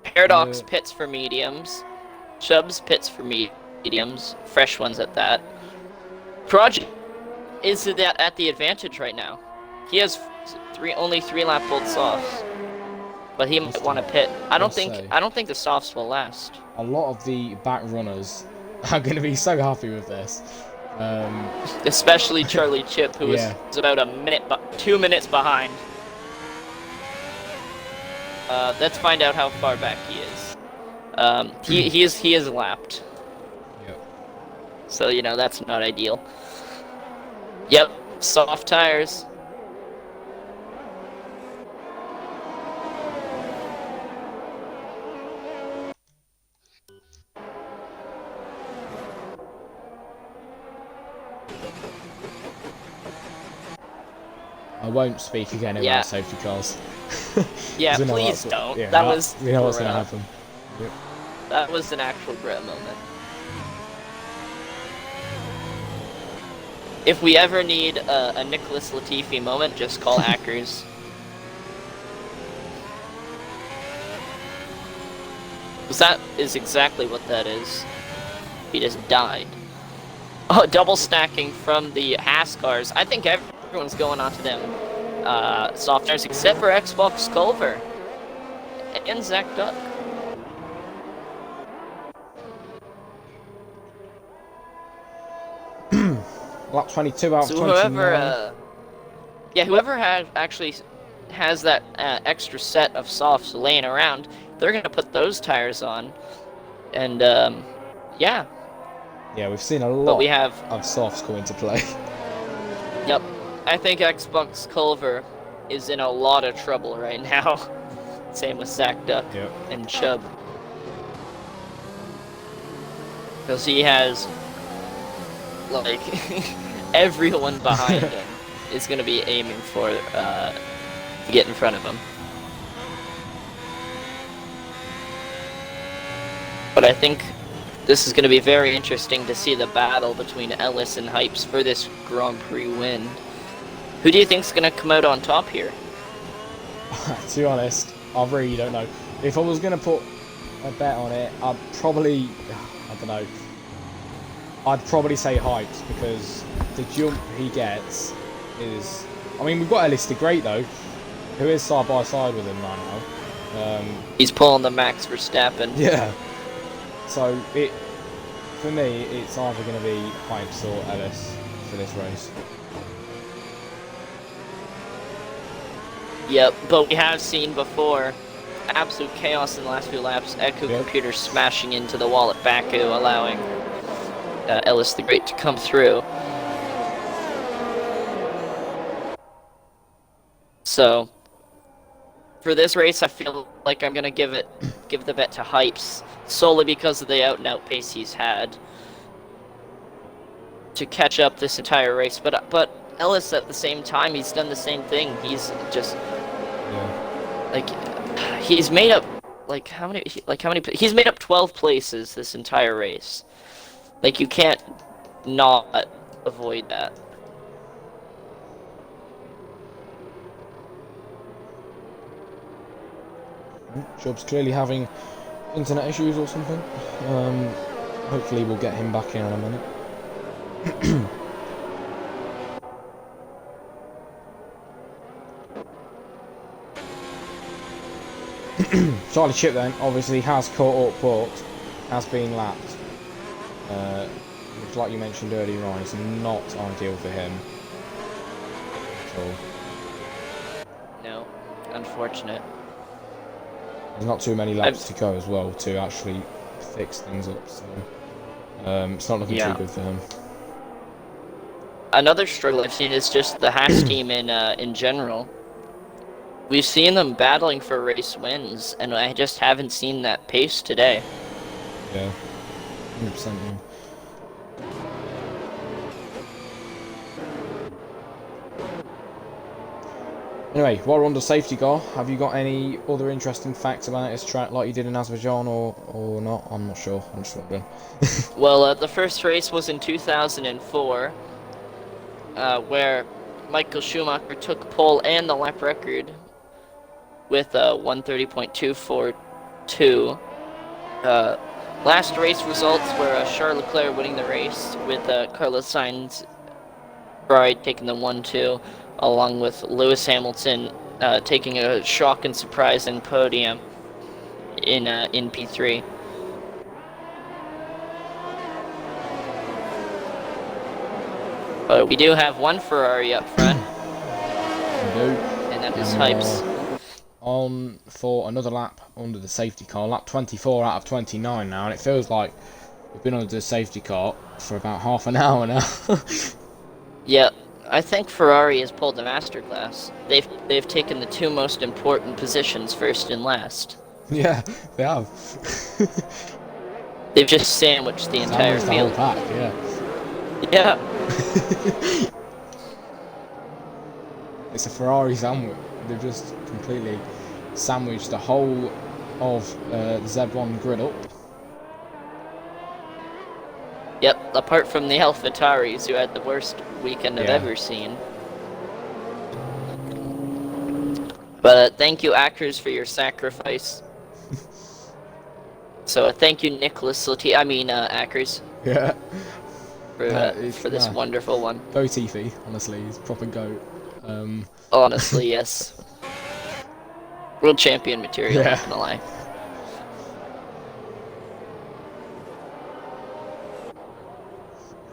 Paradox pits for mediums. Chubbs pits for mediums. Fresh ones at that. Project is at the advantage right now. He has only 3-lap old softs, but he might want to pit. I don't think the softs will last. A lot of the back runners are going to be so happy with this. Especially Charlie Chip, who is about 2 minutes behind. Let's find out how far back he is. He is lapped. Yep. So that's not ideal. Yep, soft tires. I won't speak again about safety cars. Yeah, please don't. Yeah, that was. We know what's going to happen. Yep. That was an actual Brett moment. If we ever need a Nicholas Latifi moment, just call Ackers. Because that is exactly what that is. He just died. Oh, double stacking from the Haas cars. I think everyone's going onto them soft tires except for Xbox Culver and Zach Duck. Lap 22 out of 29. Whoever actually has that extra set of softs laying around, they're gonna put those tires on, and yeah. Yeah, we've seen a lot of softs come into play. Yep, I think Xbox Culver is in a lot of trouble right now. Same with Zach Duck and Chubb, because he has like everyone behind him is going to be aiming for to get in front of him. But I think this is going to be very interesting to see the battle between Ellis and Hypes for this Grand Prix win. Who do you think is going to come out on top here? To be honest, I really don't know. If I was going to put a bet on it, I'd probably, I don't know, I'd probably say Hypes, because the jump he gets is... I mean, we've got Ellis the Great, though, who is side by side with him right now. He's pulling the Max Verstappen. Yeah. So, for me, it's either going to be Hypes or Ellis for this race. Yep, but we have seen before absolute chaos in the last few laps. Echo computer smashing into the wall at Baku, allowing Ellis the Great to come through. So, for this race, I feel like I'm gonna give the bet to Hypes solely because of the out-and-out pace he's had to catch up this entire race. But Ellis, at the same time, he's done the same thing. He's just like he's made up how many he's made up 12 places this entire race. Like, you can't not avoid that. Chubb's clearly having internet issues or something. Hopefully we'll get him back in a minute. Charlie Chip then obviously has caught up but has been lapped. Which, like you mentioned earlier on, is not ideal for him at all. No, unfortunate. There's not too many laps to go as well to actually fix things up, so it's not looking too good for him. Another struggle I've seen is just the Haas team in general. We've seen them battling for race wins, and I just haven't seen that pace today. Yeah, 100%. Yeah. Anyway, while we're on the safety car, have you got any other interesting facts about this track like you did in Azerbaijan or not? I'm not sure. I'm just wondering. Well, the first race was in 2004, where Michael Schumacher took pole and the lap record with 1:30.242. Last race results were Charles Leclerc winning the race with Carlos Sainz taking the 1-2. Along with Lewis Hamilton taking a shock and surprise in podium in P3. But we do have one Ferrari up front. We do. And that is Hypes. On for another lap under the safety car. Lap 24 out of 29 now, and it feels like we've been under the safety car for about half an hour now. Yeah. I think Ferrari has pulled a masterclass. They've taken the two most important positions, first and last. Yeah, they have. They've just sandwiched the entire field. The whole pack, yeah. Yeah. It's a Ferrari sandwich. They've just completely sandwiched the whole of the Z1 grid up. Yep, apart from the AlphaTauris, who had the worst weekend I've ever seen. But thank you, actors, for your sacrifice. So thank you, Nicholas Latifi. I mean, Ackers. Yeah. For this wonderful one. Go Tifi, honestly, he's proper goat. Honestly, yes. World champion material, Yeah. not gonna lie.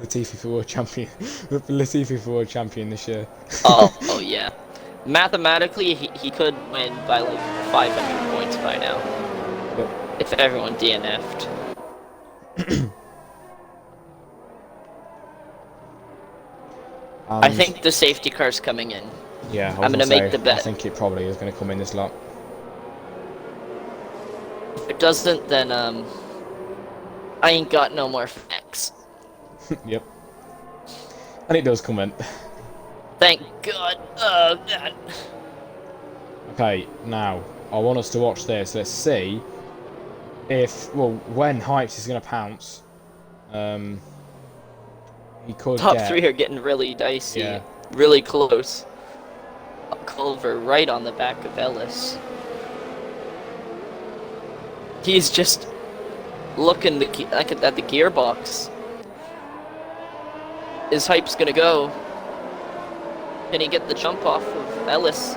Latifi for world champion. Latifi for world champion this year. Oh yeah. Mathematically, he could win by like 500 points by now. Yep. If everyone DNF'd. I think the safety car's coming in. Yeah, I'm gonna make the bet. I think it probably is going to come in this lap. If it doesn't, then I ain't got no more facts. Yep. And it does come in. Thank God. Oh God. Okay, now I want us to watch this. Let's see if, well, when Hypes is going to pounce. He could Top get... three are getting really dicey. Yeah. Really close. Culver right on the back of Ellis. He's just looking at the gearbox. Is Hype's gonna go? Can he get the jump off of Ellis?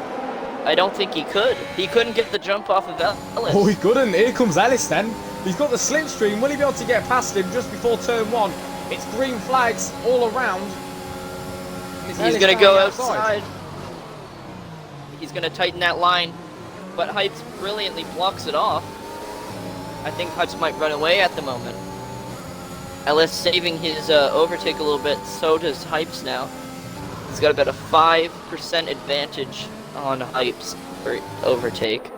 I don't think he could. He couldn't get the jump off of Ellis. Oh, he couldn't. Here comes Ellis then. He's got the slipstream. Will he be able to get past him just before turn one? It's green flags all around. He's gonna go outside. He's gonna tighten that line, but Hypes brilliantly blocks it off. I think Hypes might run away at the moment. Ellis saving his overtake a little bit, so does Hypes now. He's got about a 5% advantage on Hypes for overtake.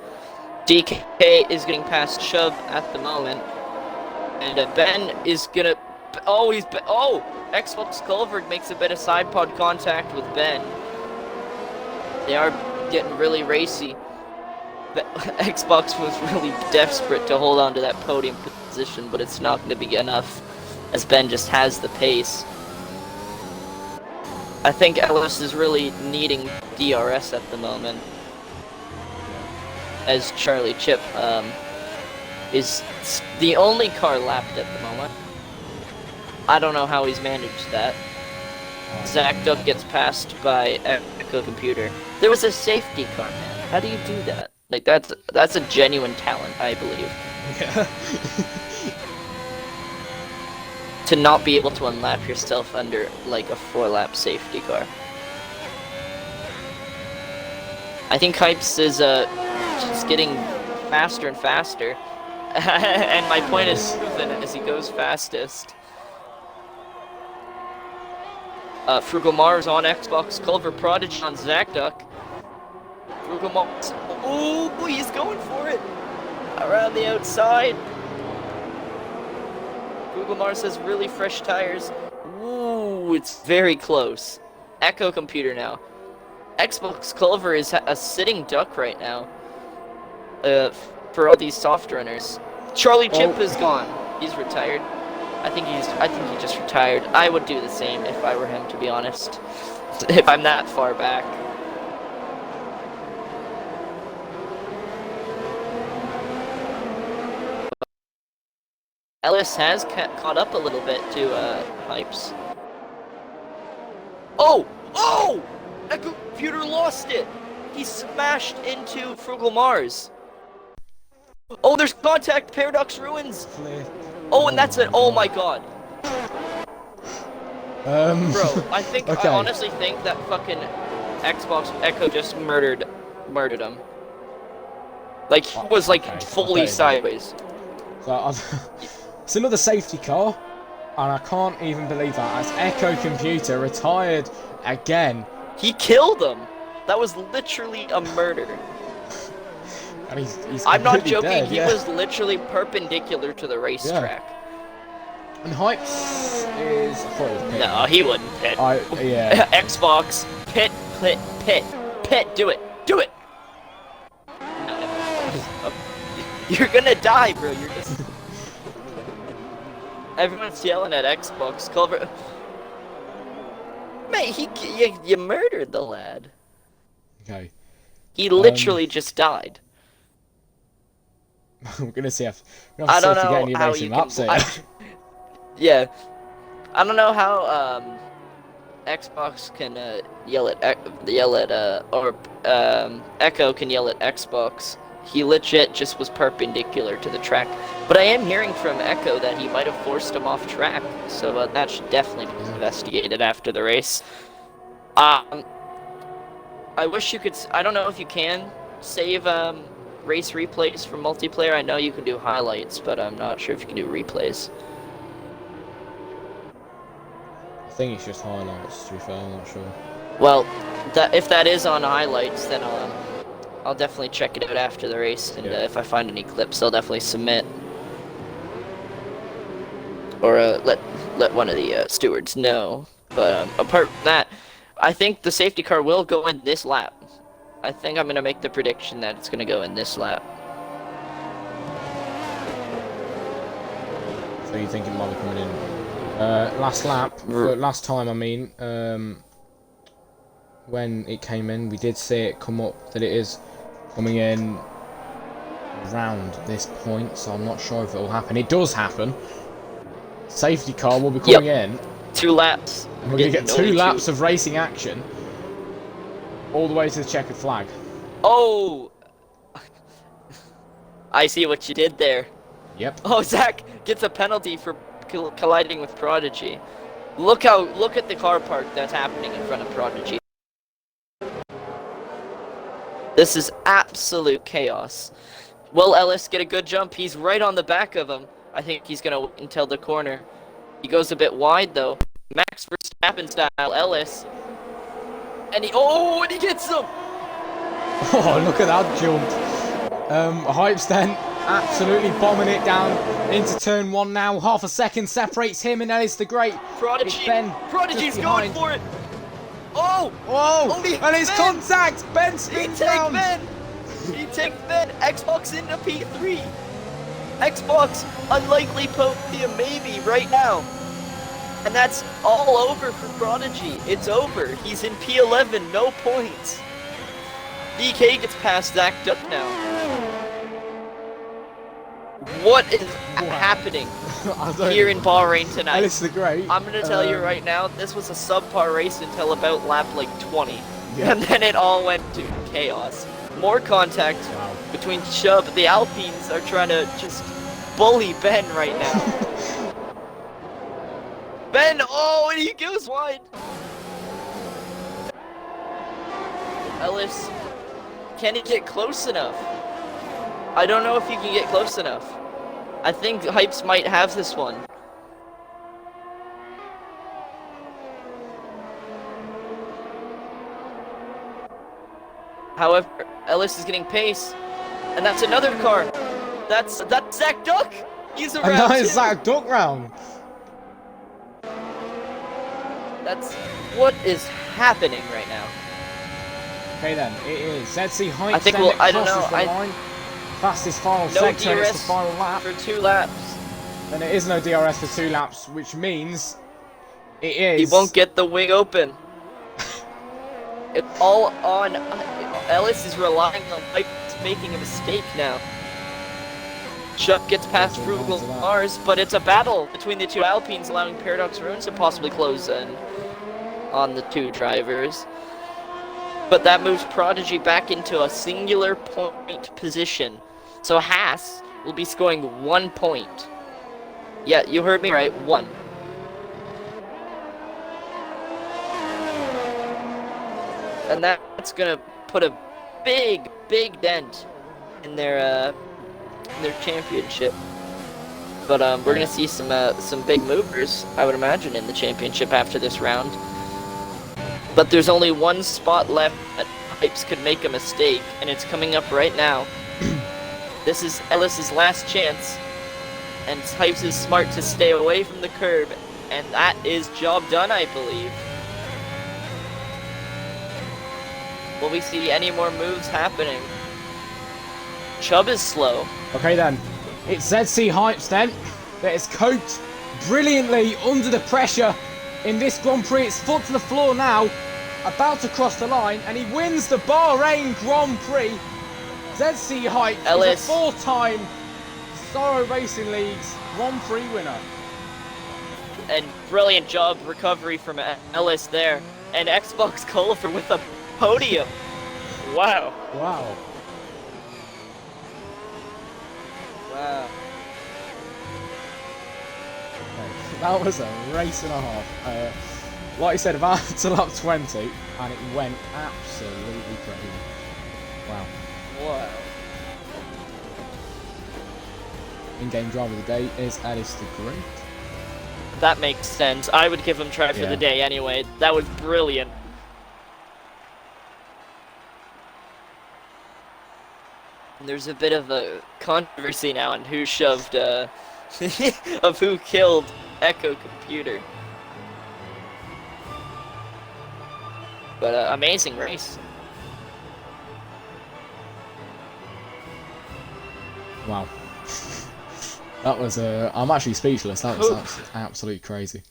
DK is getting past Chubb at the moment, and Ben is gonna. Oh, Xbox Culver makes a bit of side pod contact with Ben. They are getting really racy. The Xbox was really desperate to hold on to that podium position, but it's not going to be enough, as Ben just has the pace. I think Ellis is really needing DRS at the moment, as Charlie Chip is the only car lapped at the moment. I don't know how he's managed that. Zach Duck gets passed by Echo Computer. There was a safety car, man. How do you do that? Like, that's a genuine talent, I believe. Yeah. To not be able to unlap yourself under, like, a 4-lap safety car. I think Hypes is, just getting faster and faster. And my point is proven as he goes fastest. Frugal Mars on Xbox, Culver Prodigy on Zach Duck. Frugal Mars, ooh, he's going for it! Around the outside. Frugal Mars has really fresh tires. Ooh, it's very close. Echo Computer now. Xbox Culver is a sitting duck right now. For all these soft runners. Charlie Chimp is gone. He's retired. I think he just retired. I would do the same if I were him, to be honest. If I'm that far back. Ellis has caught up a little bit to Hypes. Oh! Oh! Echo Computer lost it! He smashed into Frugal Mars. Oh, there's contact! Paradox Ruins! Oh, and that's it! Oh my god! Bro, I think, okay. I honestly think that fucking Xbox Echo just murdered him. Like, he was like fully sideways. So, it's another safety car, and I can't even believe that. As Echo Computer retired again. He killed him! That was literally a murder. And he's I'm not joking, dead, he was literally perpendicular to the racetrack. And Hypes is... I thought it was pit. No, he wouldn't pit. Yeah. Xbox, pit, do it! No. You're gonna die, bro, you're just... Everyone's yelling at Xbox, Culver... Mate, you murdered the lad. Okay. He literally just died. We're gonna see if I don't know get any how racing you maps can... Yeah. I don't know how Xbox can Echo can yell at Xbox. He legit just was perpendicular to the track. But I am hearing from Echo that he might have forced him off track, so that should definitely be investigated after the race. I wish you could... I don't know if you can save race replays from multiplayer. I know you can do highlights, but I'm not sure if you can do replays. I think it's just highlights, to be fair, I'm not sure. Well, if that is on highlights, then I'll definitely check it out after the race, and if I find any clips, I'll definitely submit. Or let one of the stewards know. But apart from that, I think the safety car will go in this lap. I think I'm going to make the prediction that it's going to go in this lap. So you think it might be coming in last lap, last time I mean, when it came in, we did see it come up that it is coming in around this point, so I'm not sure if it will happen. It does happen. Safety car will be coming in. 2 laps. And we're going to get 2 laps of racing action all the way to the checkered flag. Oh! I see what you did there. Yep. Oh, Zach gets a penalty for colliding with Prodigy. Look at the car park that's happening in front of Prodigy. This is absolute chaos. Will Ellis get a good jump? He's right on the back of him. I think he's gonna wait until the corner. He goes a bit wide though. Max Verstappen style Ellis. And he gets him! Oh, look at that jump. Hypes then absolutely bombing it down into turn 1 now. Half a second separates him and Ellis the Great. Prodigy's going for it! Oh! Whoa! And it's contact! Ben He spins takes round! He takes Ben! Xbox into P3! Xbox, unlikely podium maybe right now. And that's all over for Prodigy. It's over. He's in P11, no points. DK gets past Zach Duck now. what is happening here in Bahrain tonight? Ellis the Great. I'm gonna tell you right now, this was a subpar race until about lap like 20. Yeah. And then it all went to chaos. More contact between Chubb. The Alpines are trying to just bully Ben right now. Ben, oh, and he goes wide. Ellis, can he get close enough? I don't know if he can get close enough. I think Hypes might have this one. However, Ellis is getting pace, and that's another car. That's Zach Duck. He's around. A nice Zach Duck round. That's what is happening right now. Okay then, it is ZC Heights. I think we'll. I don't know. Fastest final No sector. DRS It's the final lap. for 2 laps. Then it is no DRS for 2 laps, which means it is. He won't get the wing open. It's all on. Ellis is relying on Hypes making a mistake now. Chuck gets past Frugal Mars, but it's a battle between the 2 Alpines, allowing Paradox Ruins to possibly close in on the 2 drivers. But that moves Prodigy back into a singular point position. So Haas will be scoring 1 point. Yeah, you heard me right, 1. And that's gonna put a big dent in their championship. But we're gonna see some big movers, I would imagine, in the championship after this round. But there's only 1 spot left that Hypes could make a mistake, and it's coming up right now. This is Ellis's last chance, and Hypes is smart to stay away from the curb, and that is job done, I believe. Will we see any more moves happening? Chubb is slow. Okay then, it's ZC Hypes then, that is coped brilliantly under the pressure in this Grand Prix. It's foot to the floor now, about to cross the line, and he wins the Bahrain Grand Prix. ZC Hypes is a 4-time Zorro Racing League's Grand Prix winner. And brilliant job recovery from Ellis there. And Xbox Culver with a podium. Wow. Wow. Wow. That was a race and a half. Like I said, about to lap 20, and it went absolutely crazy. Wow. Wow. In-game driver of the day is Ellis the Great. That makes sense. I would give him try for the day anyway. That was brilliant. And there's a bit of a controversy now on who shoved, of who killed Echo Computer. But amazing race. Wow. That was, I'm actually speechless. That was absolutely crazy.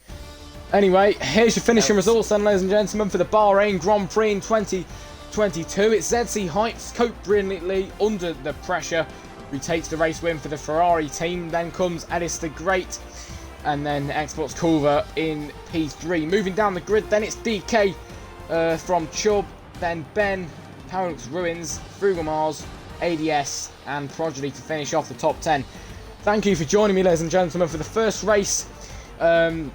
Anyway, here's your finishing results then, ladies and gentlemen, for the Bahrain Grand Prix in 2022. It's ZC Heights, coped brilliantly under the pressure, who takes the race win for the Ferrari team. Then comes Ellis the Great, and then Xbox Culver in P3. Moving down the grid, then it's DK from Chubb, then Ben, Paradox Ruins, Frugal Mars, ADS, and Prodigy to finish off the top 10. Thank you for joining me, ladies and gentlemen, for the first race in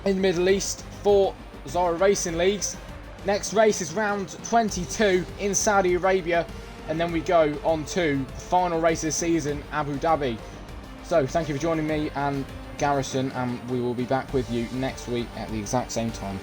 the Middle East for Zorro Racing Leagues. Next race is round 22 in Saudi Arabia, and then we go on to the final race of the season, Abu Dhabi. So thank you for joining me and Garrison, and we will be back with you next week at the exact same time.